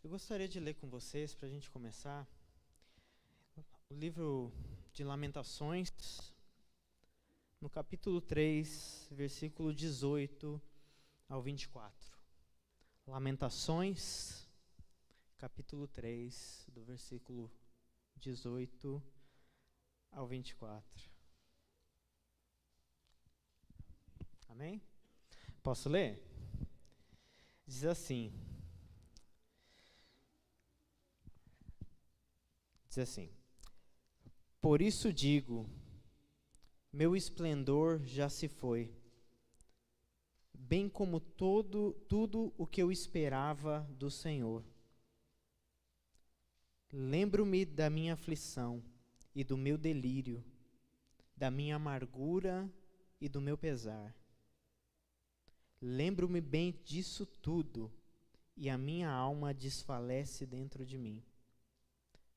Eu gostaria de ler com vocês, para a gente começar, o livro de Lamentações, no capítulo 3, versículo 18 ao 24. Lamentações, capítulo 3, do versículo 18 ao 24. Amém? Posso ler? Diz assim. Por isso digo, meu esplendor já se foi, bem como tudo o que eu esperava do Senhor. Lembro-me da minha aflição e do meu delírio, da minha amargura e do meu pesar. Lembro-me bem disso tudo, e a minha alma desfalece dentro de mim.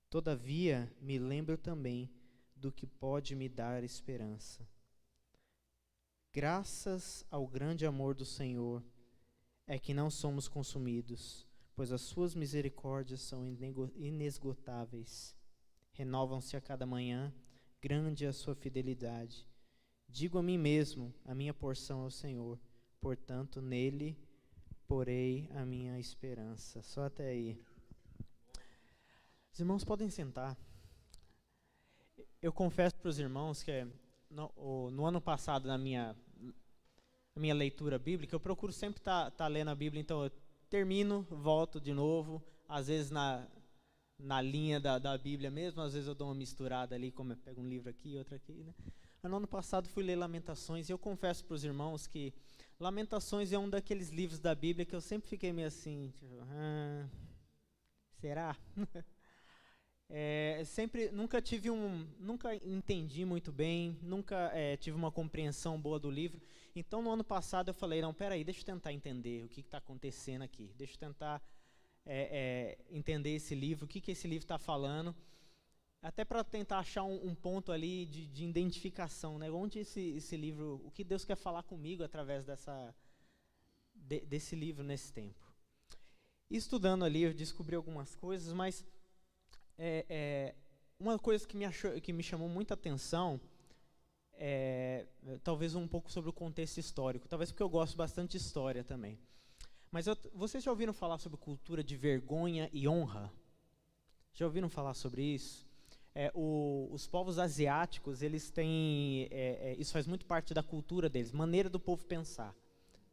Todavia, me lembro também do que pode me dar esperança. Graças ao grande amor do Senhor, é que não somos consumidos, pois as suas misericórdias são inesgotáveis. Renovam-se a cada manhã, grande é a sua fidelidade. Digo a mim mesmo, a minha porção é o Senhor, portanto, nele porei a minha esperança. Só até aí. Os irmãos podem sentar. Eu confesso para os irmãos que no ano passado, na minha leitura bíblica, eu procuro sempre estar lendo a Bíblia, então eu termino, volto de novo, às vezes na linha da Bíblia mesmo, às vezes eu dou uma misturada ali, como eu pego um livro aqui e outro aqui, né? No ano passado fui ler Lamentações, e eu confesso para os irmãos que Lamentações é um daqueles livros da Bíblia que eu sempre fiquei meio assim, tipo, será? Nunca entendi muito bem, nunca tive uma compreensão boa do livro. Então, no ano passado, eu falei, não, peraí, deixa eu tentar entender o que está acontecendo aqui. Deixa eu tentar entender esse livro, o que esse livro está falando. Até para tentar achar um ponto ali de identificação, né? Onde esse livro, o que Deus quer falar comigo através desse livro nesse tempo. E estudando ali, eu descobri algumas coisas, mas uma coisa que me chamou muita atenção talvez um pouco sobre o contexto histórico, talvez porque eu gosto bastante de história também. Mas vocês já ouviram falar sobre cultura de vergonha e honra? Já ouviram falar sobre isso? Os povos asiáticos, eles têm, isso faz muito parte da cultura deles, maneira do povo pensar,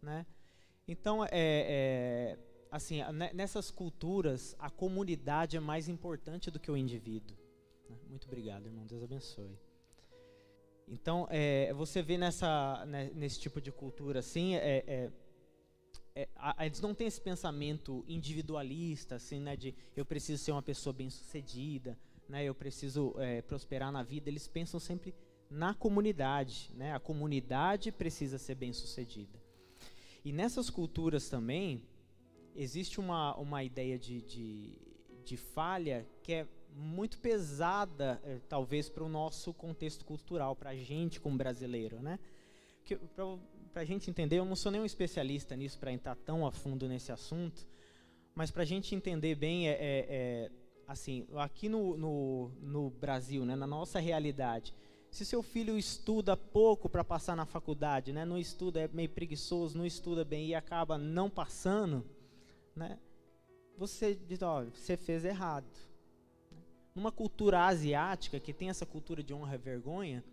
né? Então, assim, nessas culturas, a comunidade é mais importante do que o indivíduo. Muito obrigado, irmão. Deus abençoe. Então, você vê nesse tipo de cultura, assim, eles não têm esse pensamento individualista, assim, né, de eu preciso ser uma pessoa bem-sucedida, né, eu preciso prosperar na vida. Eles pensam sempre na comunidade, né? A comunidade precisa ser bem-sucedida. E nessas culturas também existe uma ideia de falha que é muito pesada, talvez, para o nosso contexto cultural, para a gente como brasileiro, né? Para a gente entender, eu não sou nenhum especialista nisso para entrar tão a fundo nesse assunto, mas para a gente entender bem, assim, aqui no Brasil, né, na nossa realidade, se seu filho estuda pouco para passar na faculdade, né, não estuda, é meio preguiçoso, não estuda bem e acaba não passando, né, você diz, olha, você fez errado. Numa cultura asiática, que tem essa cultura de honra e vergonha,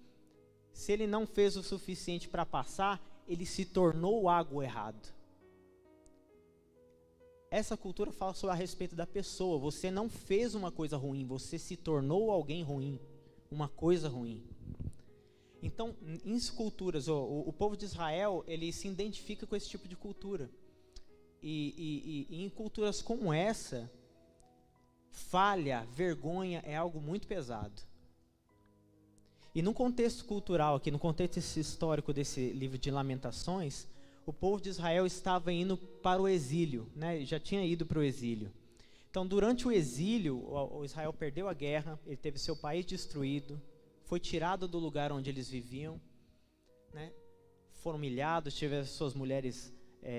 se ele não fez o suficiente para passar, ele se tornou algo errado. Essa cultura fala só a respeito da pessoa. Você não fez uma coisa ruim, você se tornou alguém ruim, uma coisa ruim. Então, em culturas, o povo de Israel, ele se identifica com esse tipo de cultura. E em culturas como essa, falha, vergonha é algo muito pesado. E no contexto cultural aqui, no contexto histórico desse livro de Lamentações, o povo de Israel estava indo para o exílio, né? Já tinha ido para o exílio. Então, durante o exílio, o Israel perdeu a guerra, ele teve seu país destruído, foi tirado do lugar onde eles viviam, né? Foram humilhados, tiveram suas mulheres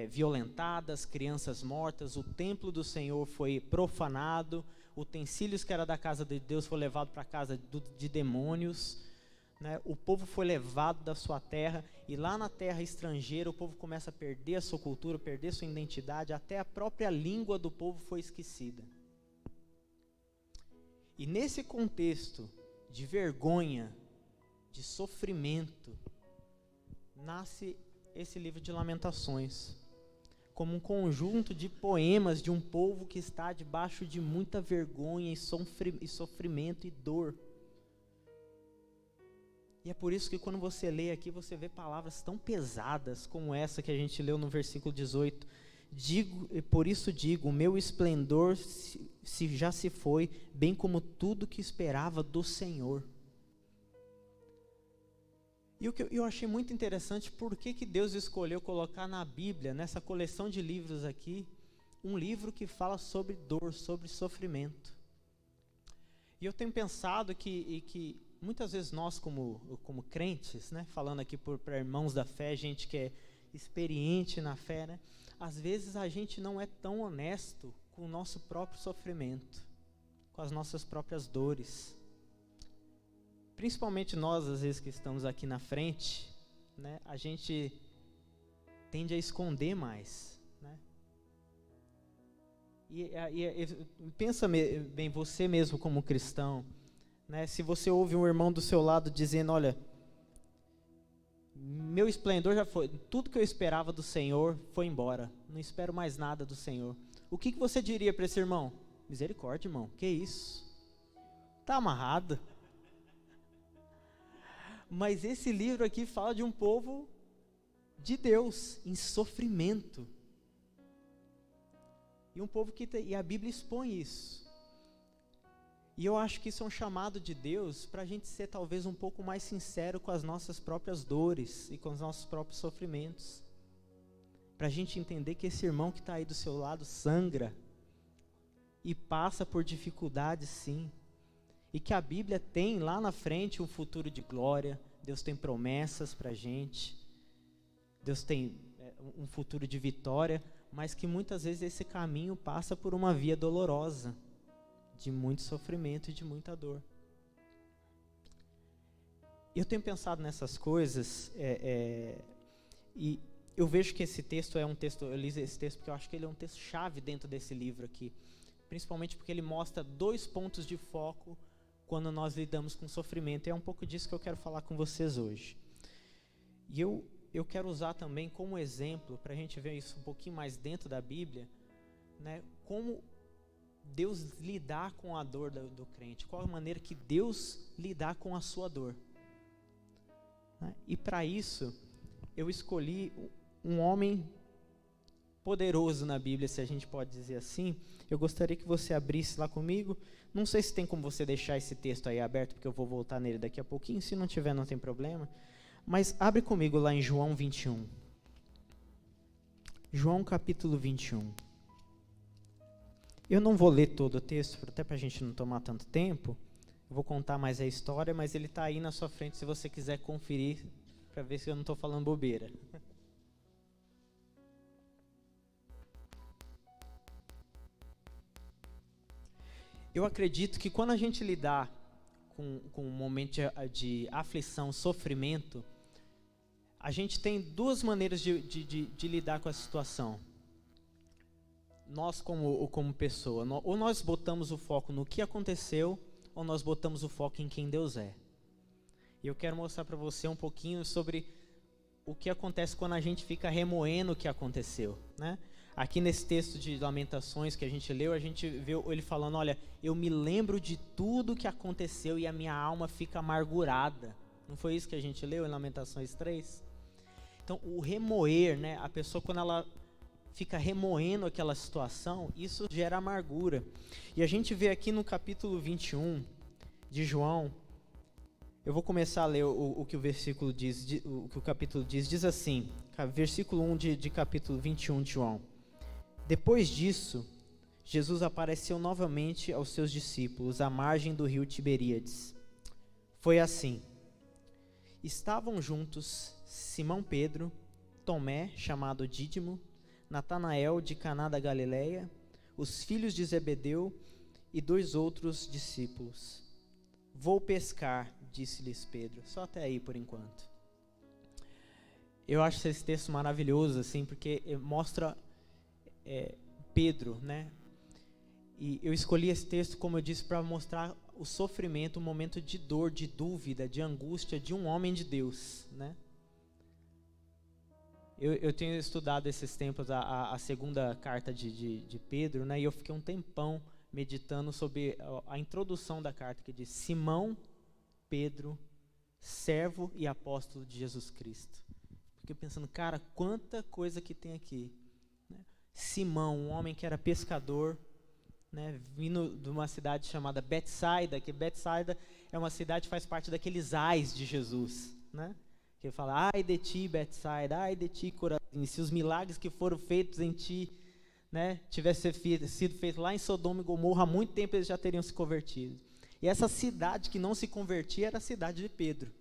violentadas, crianças mortas, o templo do Senhor foi profanado, utensílios que era da casa de Deus foi levado para a casa de demônios, né? O povo foi levado da sua terra, e lá na terra estrangeira o povo começa a perder a sua cultura, perder sua identidade, até a própria língua do povo foi esquecida. E nesse contexto de vergonha, de sofrimento, nasce esse livro de Lamentações, como um conjunto de poemas de um povo que está debaixo de muita vergonha e sofrimento e dor. E é por isso que quando você lê aqui, você vê palavras tão pesadas como essa que a gente leu no versículo 18. Por isso digo, o meu esplendor já se foi, bem como tudo que esperava do Senhor. E o que eu achei muito interessante, por que Deus escolheu colocar na Bíblia, nessa coleção de livros aqui, um livro que fala sobre dor, sobre sofrimento. E eu tenho pensado que muitas vezes nós como crentes, né, falando aqui para irmãos da fé, gente que é experiente na fé, né, às vezes a gente não é tão honesto com o nosso próprio sofrimento, com as nossas próprias dores. Principalmente nós, às vezes, que estamos aqui na frente, né, a gente tende a esconder mais, né? E pensa bem, você mesmo como cristão, né, se você ouve um irmão do seu lado dizendo, olha, meu esplendor já foi, tudo que eu esperava do Senhor foi embora, não espero mais nada do Senhor. O que você diria para esse irmão? Misericórdia, irmão, que isso? Está amarrado. Mas esse livro aqui fala de um povo de Deus, em sofrimento. E um povo e a Bíblia expõe isso. E eu acho que isso é um chamado de Deus para a gente ser talvez um pouco mais sincero com as nossas próprias dores e com os nossos próprios sofrimentos. Para a gente entender que esse irmão que está aí do seu lado sangra e passa por dificuldades sim. E que a Bíblia tem lá na frente um futuro de glória, Deus tem promessas para a gente, Deus tem um futuro de vitória, mas que muitas vezes esse caminho passa por uma via dolorosa, de muito sofrimento e de muita dor. Eu tenho pensado nessas coisas, e eu vejo que esse texto é um texto, eu li esse texto porque eu acho que ele é um texto-chave dentro desse livro aqui, principalmente porque ele mostra 2 pontos de foco quando nós lidamos com sofrimento, e é um pouco disso que eu quero falar com vocês hoje. E eu quero usar também como exemplo, para a gente ver isso um pouquinho mais dentro da Bíblia, né, como Deus lidar com a dor do crente, qual a maneira que Deus lidar com a sua dor. Né? E para isso, eu escolhi um homem poderoso na Bíblia, se a gente pode dizer assim. Eu gostaria que você abrisse lá comigo. Não sei se tem como você deixar esse texto aí aberto, porque eu vou voltar nele daqui a pouquinho. Se não tiver, não tem problema. Mas abre comigo lá em João 21. João capítulo 21. Eu não vou ler todo o texto, até para a gente não tomar tanto tempo. Eu vou contar mais a história, mas ele está aí na sua frente se você quiser conferir, para ver se eu não estou falando bobeira. Eu acredito que quando a gente lidar com um momento de aflição, sofrimento, a gente tem 2 maneiras de lidar com a situação. Nós como pessoa, ou nós botamos o foco no que aconteceu, ou nós botamos o foco em quem Deus é. E eu quero mostrar para você um pouquinho sobre o que acontece quando a gente fica remoendo o que aconteceu, né? Aqui nesse texto de Lamentações que a gente leu, a gente vê ele falando, olha, eu me lembro de tudo que aconteceu e a minha alma fica amargurada. Não foi isso que a gente leu em Lamentações 3? Então, o remoer, né, a pessoa quando ela fica remoendo aquela situação, isso gera amargura. E a gente vê aqui no capítulo 21 de João, eu vou começar a ler o que o versículo diz, o que o capítulo diz assim, versículo 1 de capítulo 21 de João. Depois disso, Jesus apareceu novamente aos seus discípulos à margem do rio Tiberíades. Foi assim: estavam juntos Simão Pedro, Tomé, chamado Dídimo, Natanael de Caná da Galileia, os filhos de Zebedeu e 2 outros discípulos. Vou pescar, disse-lhes Pedro. Só até aí por enquanto. Eu acho esse texto maravilhoso, assim, porque mostra Pedro, né? E eu escolhi esse texto, como eu disse, para mostrar o sofrimento, o momento de dor, de dúvida, de angústia de um homem de Deus, né? Eu tenho estudado esses tempos a segunda carta de Pedro, né? E eu fiquei um tempão meditando sobre a introdução da carta, que diz: Simão, Pedro, servo e apóstolo de Jesus Cristo. Fiquei pensando, cara, quanta coisa que tem aqui, né? Simão, um homem que era pescador, né, vindo de uma cidade chamada Betsaida, que Betsaida é uma cidade que faz parte daqueles ais de Jesus, né? Que fala, ai de ti, Betsaida, ai de ti, Corazim, se os milagres que foram feitos em ti, né, tivessem sido feitos lá em Sodoma e Gomorra, há muito tempo eles já teriam se convertido. E essa cidade que não se convertia era a cidade de Pedro.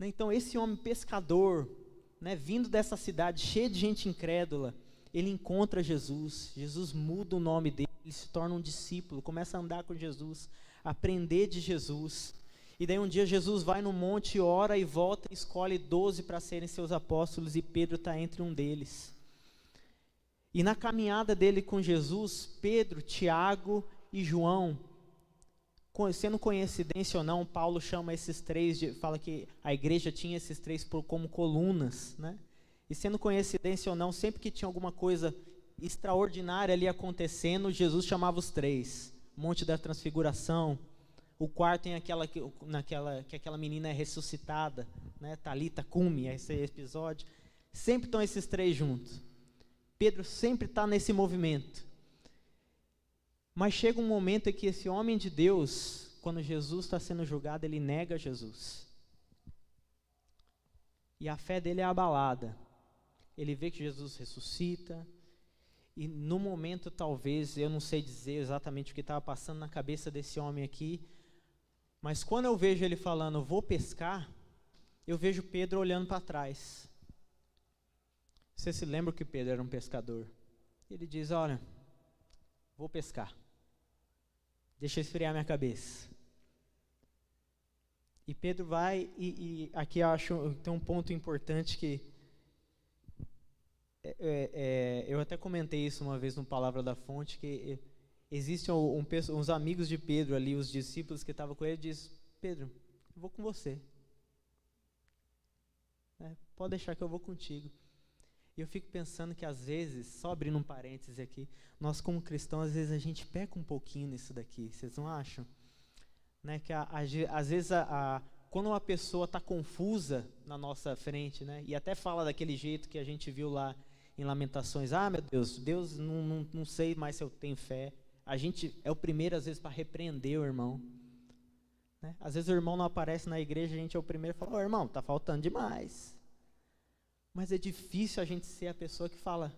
Então esse homem pescador, né, vindo dessa cidade cheia de gente incrédula, ele encontra Jesus. Jesus muda o nome dele, ele se torna um discípulo, começa a andar com Jesus, aprender de Jesus. E daí um dia Jesus vai no monte, ora e volta, e escolhe 12 para serem seus apóstolos, e Pedro está entre um deles. E na caminhada dele com Jesus, Pedro, Tiago e João, sendo coincidência ou não, Paulo chama esses 3, fala que a igreja tinha esses 3 como colunas, né? E sendo coincidência ou não, sempre que tinha alguma coisa extraordinária ali acontecendo, Jesus chamava os 3. Monte da Transfiguração, o quarto em que aquela menina é ressuscitada, né? Talita Cumi, esse episódio. Sempre estão esses 3 juntos. Pedro sempre está nesse movimento. Mas chega um momento em que esse homem de Deus, quando Jesus está sendo julgado, ele nega Jesus. E a fé dele é abalada. Ele vê que Jesus ressuscita. E no momento, talvez, eu não sei dizer exatamente o que estava passando na cabeça desse homem aqui, mas quando eu vejo ele falando, vou pescar, eu vejo Pedro olhando para trás. Você se lembra que Pedro era um pescador? Ele diz, olha, vou pescar. Deixa eu esfriar minha cabeça. E Pedro vai, e aqui eu acho tem um ponto importante que eu até comentei isso uma vez no Palavra da Fonte, que existem uns amigos de Pedro ali, os discípulos que estavam com ele, diz, Pedro, eu vou com você. Pode deixar que eu vou contigo. E eu fico pensando que às vezes, só abrindo um parêntese aqui, nós como cristãos, às vezes a gente peca um pouquinho nisso daqui, vocês não acham? Né, que às vezes quando uma pessoa está confusa na nossa frente, né, e até fala daquele jeito que a gente viu lá em Lamentações, meu Deus, não sei mais se eu tenho fé. A gente é o primeiro às vezes para repreender o irmão, né? Às vezes o irmão não aparece na igreja, a gente é o primeiro a falar, irmão, está faltando demais. Mas é difícil a gente ser a pessoa que fala,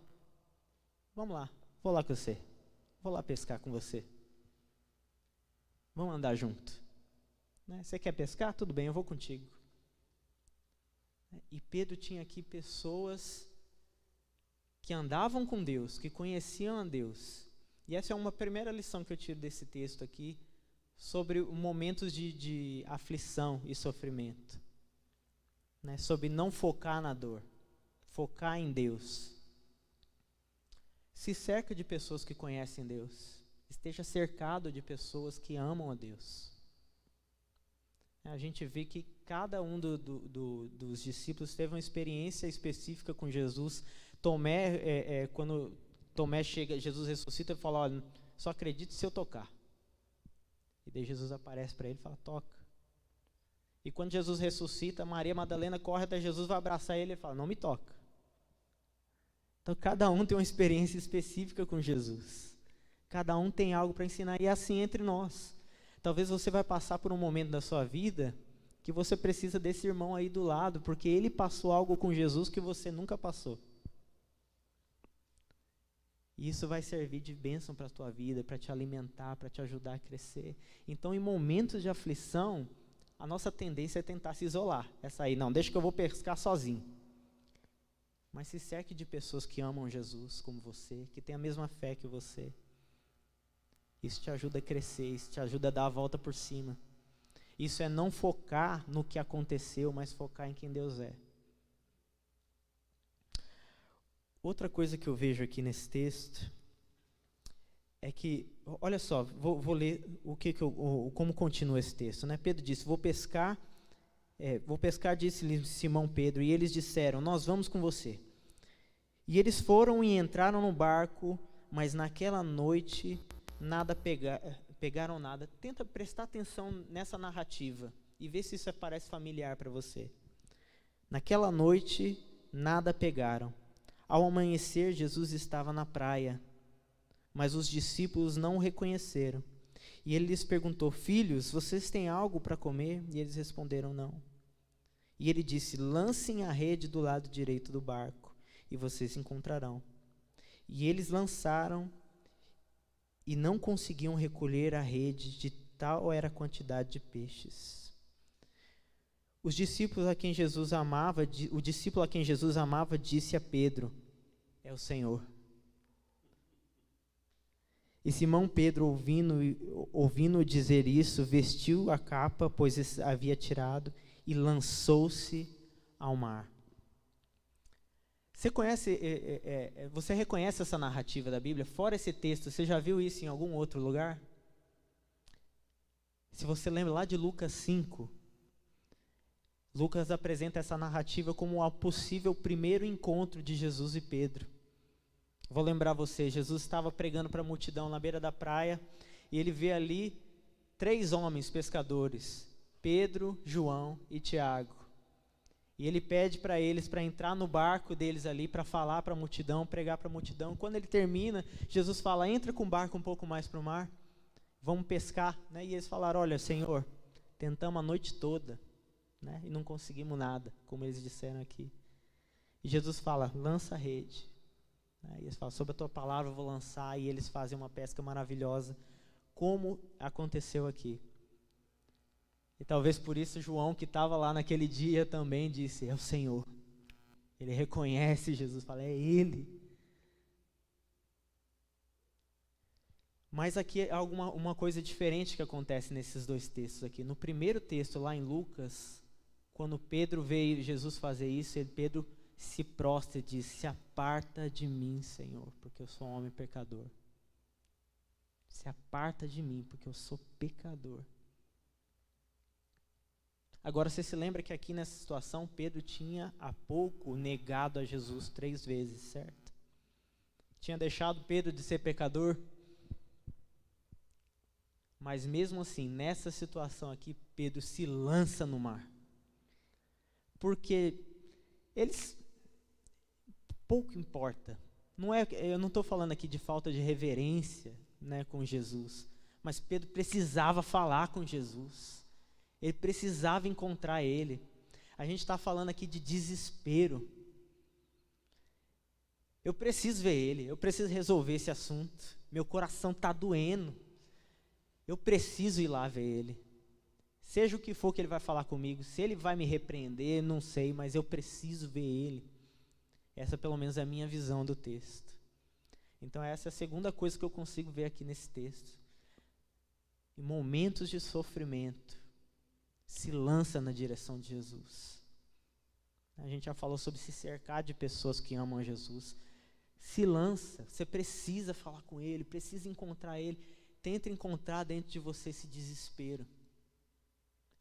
vamos lá, vou lá com você, vou lá pescar com você. Vamos andar junto. Né? Você quer pescar? Tudo bem, eu vou contigo. E Pedro tinha aqui pessoas que andavam com Deus, que conheciam a Deus. E essa é uma primeira lição que eu tiro desse texto aqui, sobre momentos de aflição e sofrimento. Né? Sobre não focar na dor, focar em Deus. Se cerca de pessoas que conhecem Deus. Esteja cercado de pessoas que amam a Deus. A gente vê que cada um dos discípulos teve uma experiência específica com Jesus. Tomé, quando Tomé chega, Jesus ressuscita e fala, olha, só acredite se eu tocar. E daí Jesus aparece para ele e fala, toca. E quando Jesus ressuscita, Maria Madalena corre até Jesus, vai abraçar ele e fala, não me toca. Então cada um tem uma experiência específica com Jesus. Cada um tem algo para ensinar, e é assim entre nós. Talvez você vai passar por um momento da sua vida que você precisa desse irmão aí do lado, porque ele passou algo com Jesus que você nunca passou. E isso vai servir de bênção para a tua vida, para te alimentar, para te ajudar a crescer. Então, em momentos de aflição, a nossa tendência é tentar se isolar. Essa aí, não, deixa que eu vou pescar sozinho. Mas se cerque de pessoas que amam Jesus como você, que têm a mesma fé que você. Isso te ajuda a crescer, isso te ajuda a dar a volta por cima. Isso é não focar no que aconteceu, mas focar em quem Deus é. Outra coisa que eu vejo aqui nesse texto é que, olha só, vou ler como continua esse texto, né? Pedro disse, vou pescar, disse-lhe Simão Pedro, e eles disseram, nós vamos com você. E eles foram e entraram no barco, mas naquela noite nada pegaram nada. Tenta prestar atenção nessa narrativa e ver se isso parece familiar para você. Naquela noite nada pegaram. Ao amanhecer, Jesus estava na praia, mas os discípulos não o reconheceram. E ele lhes perguntou, filhos, vocês têm algo para comer? E eles responderam, não. E ele disse, lancem a rede do lado direito do barco, e vocês encontrarão. E eles lançaram, e não conseguiam recolher a rede, de tal era a quantidade de peixes. O discípulo a quem Jesus amava disse a Pedro, é o Senhor. E Simão Pedro, ouvindo dizer isso, vestiu a capa, pois havia tirado, e lançou-se ao mar. Você reconhece essa narrativa da Bíblia? Fora esse texto, você já viu isso em algum outro lugar? Se você lembra lá de Lucas 5, Lucas apresenta essa narrativa como o possível primeiro encontro de Jesus e Pedro. Vou lembrar você, Jesus estava pregando para a multidão na beira da praia, e ele vê ali 3 homens pescadores, Pedro, João e Tiago. E ele pede para eles para entrar no barco deles ali, para falar para a multidão, pregar para a multidão. Quando ele termina, Jesus fala, entra com o barco um pouco mais para o mar, vamos pescar. Né? E eles falaram, olha, Senhor, tentamos a noite toda, né? E não conseguimos nada, como eles disseram aqui. E Jesus fala, lança a rede. E eles falam, sobre a tua palavra eu vou lançar, e eles fazem uma pesca maravilhosa, como aconteceu aqui. E talvez por isso João, que estava lá naquele dia, também disse, é o Senhor. Ele reconhece Jesus, fala, é Ele. Mas aqui há uma coisa diferente que acontece nesses 2 textos aqui. No primeiro texto, lá em Lucas, quando Pedro veio Jesus fazer isso, Pedro se prostra e diz, se aparta de mim, Senhor, porque eu sou um homem pecador. Se aparta de mim, porque eu sou pecador. Agora, você se lembra que aqui nessa situação, Pedro tinha há pouco negado a Jesus 3 vezes, certo? Tinha deixado Pedro de ser pecador. Mas mesmo assim, nessa situação aqui, Pedro se lança no mar. Porque pouco importa. Eu não estou falando aqui de falta de reverência, né, com Jesus. Mas Pedro precisava falar com Jesus. Ele precisava encontrar Ele. A gente está falando aqui de desespero. Eu preciso ver Ele, eu preciso resolver esse assunto. Meu coração está doendo. Eu preciso ir lá ver Ele. Seja o que for que Ele vai falar comigo, se Ele vai me repreender, não sei, mas eu preciso ver Ele. Essa pelo menos é a minha visão do texto. Então essa é a segunda coisa que eu consigo ver aqui nesse texto. Em momentos de sofrimento, se lança na direção de Jesus. A gente já falou sobre se cercar de pessoas que amam a Jesus. Se lança, você precisa falar com Ele, precisa encontrar Ele. Tenta encontrar dentro de você esse desespero.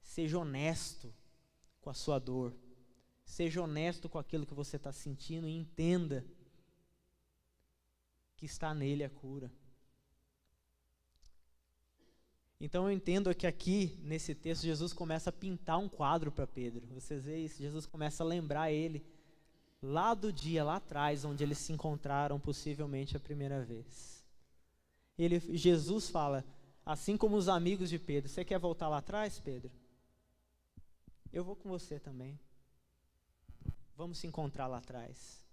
Seja honesto com a sua dor. Seja honesto com aquilo que você está sentindo e entenda que está nele a cura. Então eu entendo que aqui, nesse texto, Jesus começa a pintar um quadro para Pedro. Vocês veem isso? Jesus começa a lembrar ele lá do dia, lá atrás, onde eles se encontraram possivelmente a primeira vez. Jesus fala, assim como os amigos de Pedro, você quer voltar lá atrás, Pedro? Eu vou com você também. Vamos se encontrar lá atrás.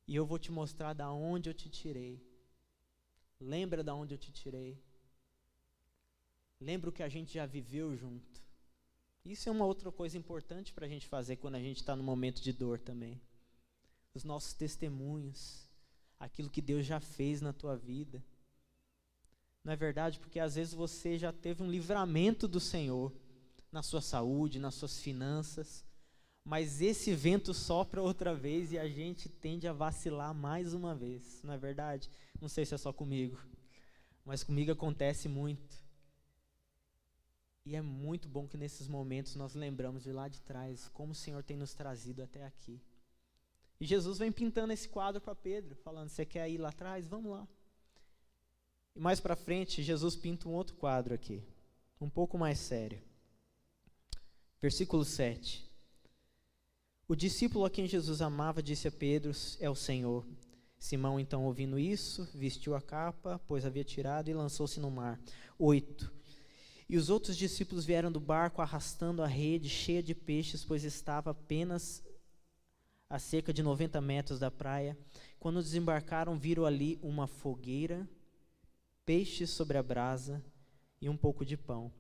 E eu vou te mostrar da onde eu te tirei. Lembra da onde eu te tirei? Lembra o que a gente já viveu junto. Isso é uma outra coisa importante para a gente fazer quando a gente está no momento de dor também. os nossos testemunhos, aquilo que Deus já fez na tua vida. Não é verdade? Porque às vezes você já teve um livramento do Senhor na sua saúde, nas suas finanças, mas esse vento sopra outra vez e a gente tende a vacilar mais uma vez, não é verdade? Não sei se é só comigo, mas comigo acontece muito. E é muito bom que nesses momentos nós lembramos de lá de trás, como o Senhor tem nos trazido até aqui. E Jesus vem pintando esse quadro para Pedro, falando, você quer ir lá atrás? Vamos lá. E mais para frente, Jesus pinta um outro quadro aqui, um pouco mais sério. Versículo 7. O discípulo a quem Jesus amava disse a Pedro, é o Senhor. Simão, então, ouvindo isso, vestiu a capa, pois havia tirado, e lançou-se no mar. 8. E os outros discípulos vieram do barco arrastando a rede cheia de peixes, pois estava apenas a cerca de 90 metros da praia. Quando desembarcaram, viram ali uma fogueira, peixes sobre a brasa e um pouco de pão.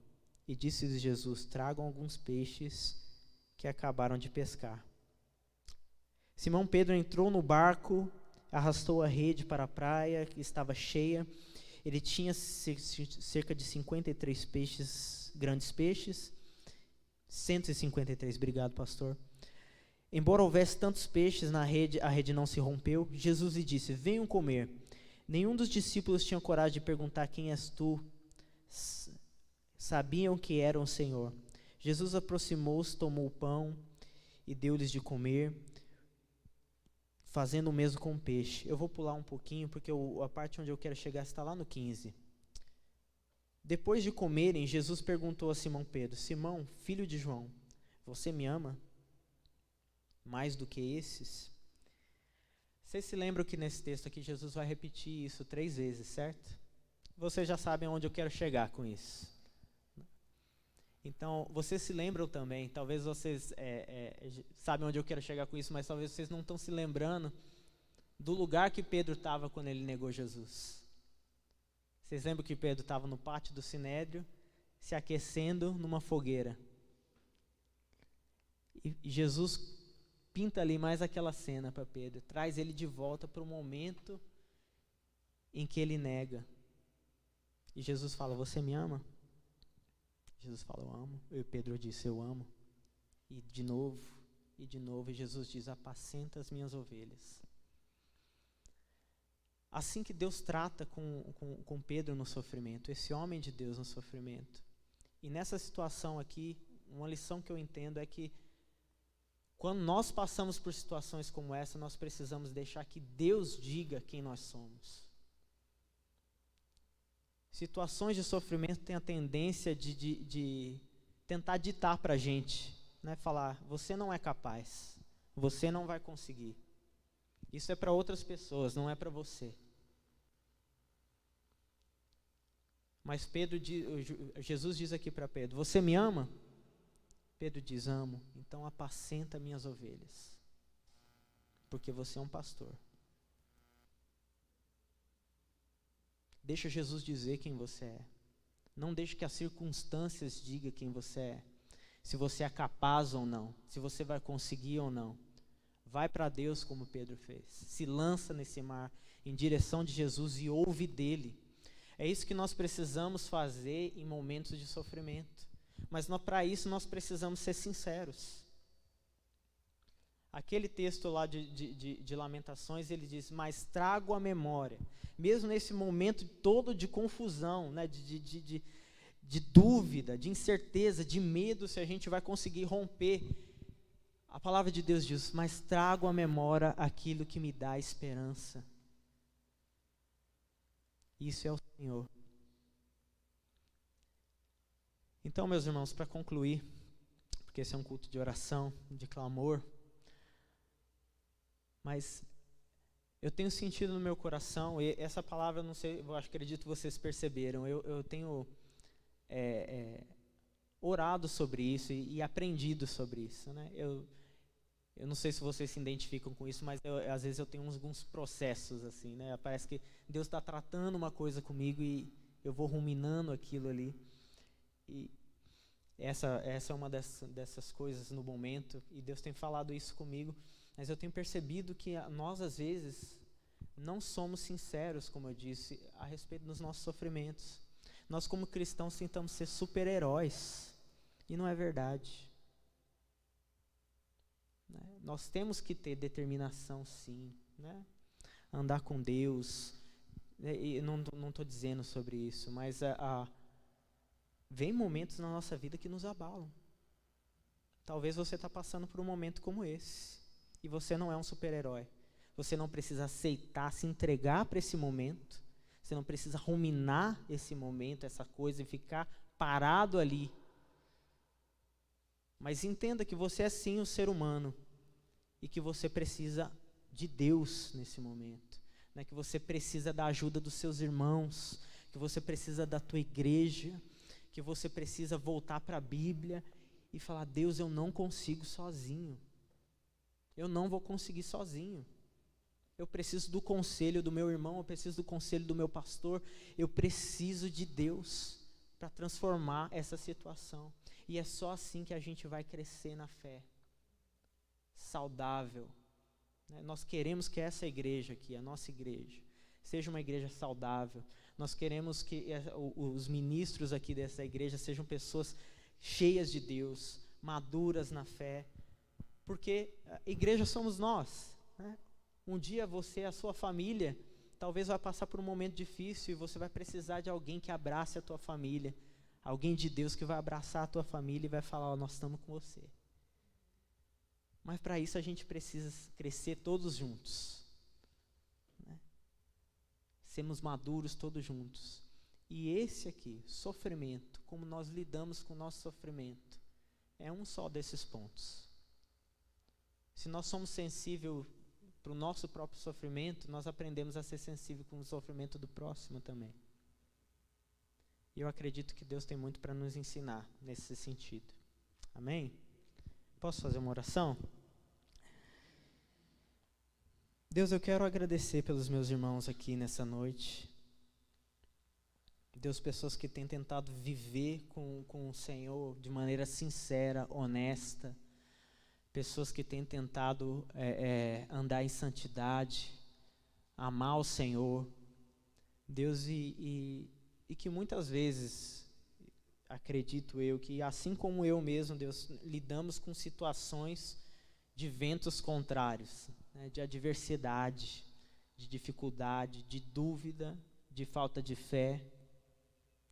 E disse-lhes Jesus, tragam alguns peixes que acabaram de pescar. Simão Pedro entrou no barco, arrastou a rede para a praia, que estava cheia. Ele tinha cerca de 53 peixes, grandes peixes. 153, obrigado, pastor. Embora houvesse tantos peixes na rede, a rede não se rompeu. Jesus lhe disse, venham comer. Nenhum dos discípulos tinha coragem de perguntar, quem és tu? Sabiam que era o Senhor. Jesus aproximou-se, tomou o pão e deu-lhes de comer, fazendo o mesmo com o peixe. Eu vou pular um pouquinho, porque a parte onde eu quero chegar está lá no 15. Depois de comerem, Jesus perguntou a Simão Pedro, Simão, filho de João, você me ama mais do que esses? Vocês se lembram que nesse texto aqui Jesus vai repetir isso 3 vezes, certo? Vocês já sabem onde eu quero chegar com isso. Então, vocês se lembram também, talvez vocês sabem onde eu quero chegar com isso, mas talvez vocês não estão se lembrando do lugar que Pedro estava quando ele negou Jesus. Vocês lembram que Pedro estava no pátio do Sinédrio, se aquecendo numa fogueira. E Jesus pinta ali mais aquela cena para Pedro, traz ele de volta para o momento em que ele nega. E Jesus fala, você me ama? Jesus fala, eu amo. E Pedro disse, eu amo. E de novo, e Jesus diz, apacenta as minhas ovelhas. Assim que Deus trata com Pedro no sofrimento, esse homem de Deus no sofrimento. E nessa situação aqui, uma lição que eu entendo é que quando nós passamos por situações como essa, nós precisamos deixar que Deus diga quem nós somos. Situações de sofrimento têm a tendência de tentar ditar para a gente, né? Falar, você não é capaz, você não vai conseguir. Isso é para outras pessoas, não é para você. Mas Jesus diz aqui para Pedro, você me ama? Pedro diz, amo, então apacenta minhas ovelhas, porque você é um pastor. Deixa Jesus dizer quem você é. Não deixe que as circunstâncias digam quem você é. Se você é capaz ou não. Se você vai conseguir ou não. Vai para Deus como Pedro fez. Se lança nesse mar em direção de Jesus e ouve dele. É isso que nós precisamos fazer em momentos de sofrimento. Mas para isso nós precisamos ser sinceros. Aquele texto lá de Lamentações, ele diz, mas trago a memória, mesmo nesse momento todo de confusão, né, de dúvida, de incerteza, de medo se a gente vai conseguir romper. A palavra de Deus diz, mas trago à memória aquilo que me dá esperança. Isso é o Senhor. Então, meus irmãos, para concluir, porque esse é um culto de oração, de clamor, mas eu tenho sentido no meu coração, e essa palavra, não sei, eu acredito que vocês perceberam, eu tenho orado sobre isso e aprendido sobre isso, né? Eu não sei se vocês se identificam com isso, mas às vezes eu tenho alguns processos assim, né? Parece que Deus está tratando uma coisa comigo e eu vou ruminando aquilo ali. E essa é uma dessas coisas no momento, e Deus tem falado isso comigo. Mas eu tenho percebido que nós, às vezes, não somos sinceros, como eu disse, a respeito dos nossos sofrimentos. Nós, como cristãos, tentamos ser super-heróis, e não é verdade. Nós temos que ter determinação, sim, né? Andar com Deus, e não estou dizendo sobre isso, mas vem momentos na nossa vida que nos abalam. Talvez você está passando por um momento como esse, e você não é um super-herói. Você não precisa aceitar, se entregar para esse momento, você não precisa ruminar esse momento, essa coisa, e ficar parado ali. Mas entenda que você é sim um ser humano, e que você precisa de Deus nesse momento, né? Que você precisa da ajuda dos seus irmãos, que você precisa da tua igreja, que você precisa voltar para a Bíblia e falar: Deus, eu não consigo sozinho, eu não vou conseguir sozinho, eu preciso do conselho do meu irmão, eu preciso do conselho do meu pastor, eu preciso de Deus para transformar essa situação. E é só assim que a gente vai crescer na fé, saudável, né? Nós queremos que essa igreja aqui, a nossa igreja, seja uma igreja saudável. Nós queremos que os ministros aqui dessa igreja sejam pessoas cheias de Deus, maduras na fé, porque a igreja somos nós, né? Um dia você e a sua família talvez vai passar por um momento difícil, e você vai precisar de alguém que abrace a tua família, alguém de Deus que vai abraçar a tua família e vai falar: nós estamos com você. Mas para isso a gente precisa crescer todos juntos, né? Sermos maduros todos juntos. E esse aqui, sofrimento, como nós lidamos com o nosso sofrimento, é um só desses pontos. Se nós somos sensíveis para o nosso próprio sofrimento, nós aprendemos a ser sensível com o sofrimento do próximo também. E eu acredito que Deus tem muito para nos ensinar nesse sentido. Amém? Posso fazer uma oração? Deus, eu quero agradecer pelos meus irmãos aqui nessa noite. Deus, pessoas que têm tentado viver com o Senhor de maneira sincera, honesta. Pessoas que têm tentado andar em santidade, amar o Senhor. Deus, e que muitas vezes, acredito eu, que assim como eu mesmo, Deus, lidamos com situações de ventos contrários, né, de adversidade, de dificuldade, de dúvida, de falta de fé,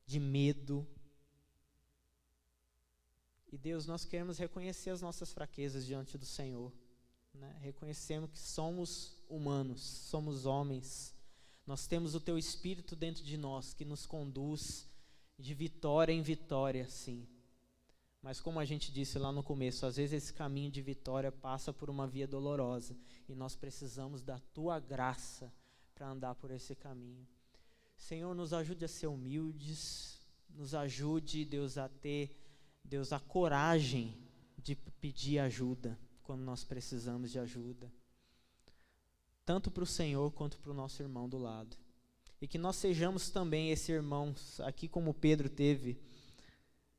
de medo. E Deus, nós queremos reconhecer as nossas fraquezas diante do Senhor, né? Reconhecemos que somos humanos, somos homens. Nós temos o Teu Espírito dentro de nós que nos conduz de vitória em vitória, sim. Mas como a gente disse lá no começo, às vezes esse caminho de vitória passa por uma via dolorosa, e nós precisamos da Tua graça para andar por esse caminho. Senhor, nos ajude a ser humildes, nos ajude, Deus, a ter, Deus, a coragem de pedir ajuda quando nós precisamos de ajuda, tanto para o Senhor quanto para o nosso irmão do lado. E que nós sejamos também esse irmão, aqui como Pedro teve,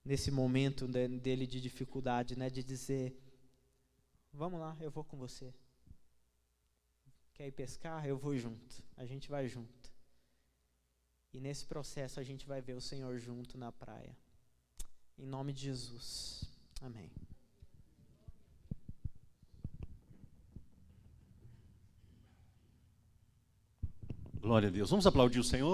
nesse momento dele de dificuldade, né, de dizer: vamos lá, eu vou com você. Quer ir pescar? Eu vou junto. A gente vai junto. E nesse processo a gente vai ver o Senhor junto na praia. Em nome de Jesus. Amém. Glória a Deus. Vamos aplaudir o Senhor?